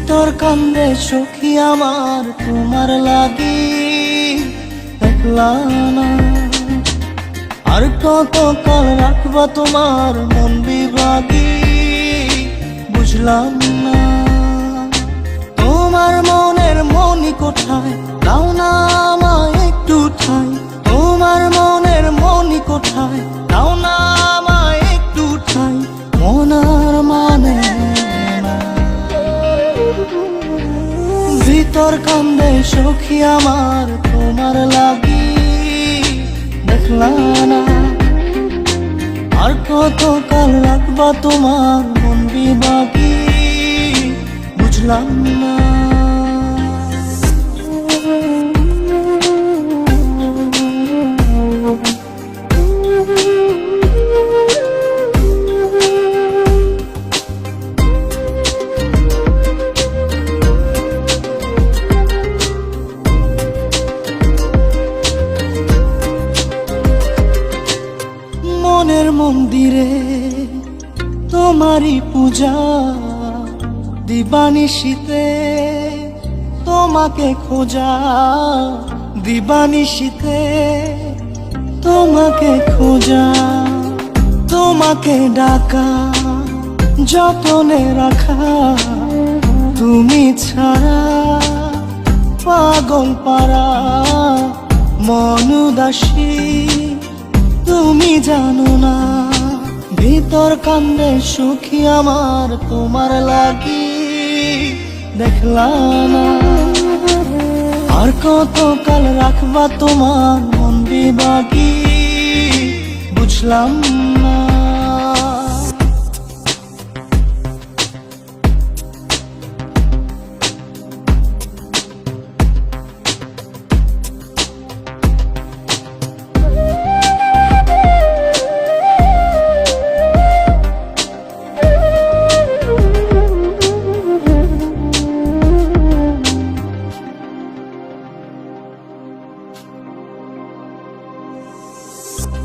ভিতর কান্দে সখী আমার তোমার লাগি একলা না। আর কত কাল রাখবা তোমার মন বিভাগী বুঝলাম না। তোমার মনের মনি কোথায় দাও না আমায় একটু ঠাই। তোমার মনের মনি কোথায় দাও না আমায় একটু ঠাই। মনার মানে ভিতর কান্দে সখী আমার তোমার লাগি দেখলা না। আর কত কাল রাখবা তোমার মন বিভাগী বুঝলাম না। মনের মন্দিরে তোমারই পূজা দিবানিশীতে তোমাকে খোঁজা। দিবানিশীতে তোমাকে খোঁজা। তোমাকে ডাকা যতনে রাখা। তুমি ছাড়া পাগল পারা মন উদাসী তুমি জানো না। ভিতর কান্দে সুখী আমার তোমার লাগি দেখলা না। আর কত কাল রাখবা তোমার মন বিভাগী বুঝলাম না।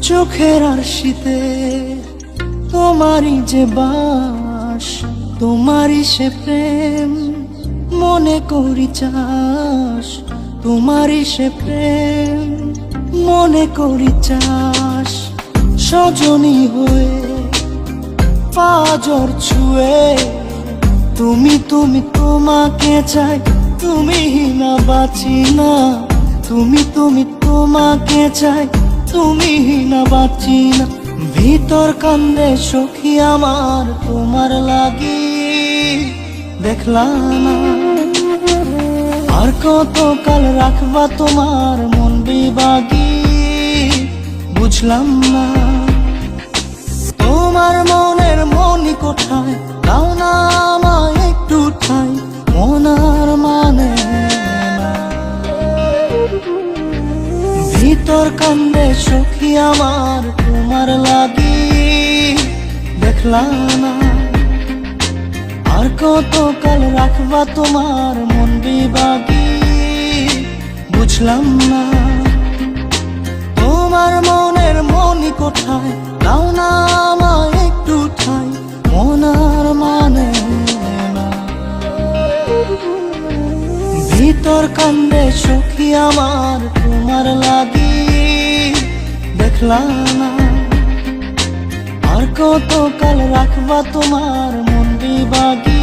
চোখের আরশিতে তোমারই যে বাস। তোমারই সে প্রেম মনে করি চাস। তোমারই সে প্রেম মনে করি চাস। সজনী হয়ে পাজর ছুঁয়ে তুমি তুমি তোমাকে চাই। তুমি না বাঁচি না। তুমি তুমি তোমাকে চাই। তুমি না বাঁচি না। ভিতর কান্দে সখী আমার তোমার লাগি দেখলা না। আর কত কাল রাখবা তোমার মন বিভাগী বুঝলাম না। তোমার মনের মনি কোথায় দাও না আমায় একটু ঠাই। মনার মানে ভিতর কান্দে সখী আমার তোমার লাগি দেখলা না। আর কত কাল রাখবা তোমার মন বিভাগী বুঝলাম না। তোমার মনের মনি কোথায় দাও না আমায় একটু ঠাই। মনার মানে ভিতর কান্দে সখী আমার তোমার লাগি দেখলা না। আর কত কাল রাখবা তোমার মন বিভাগী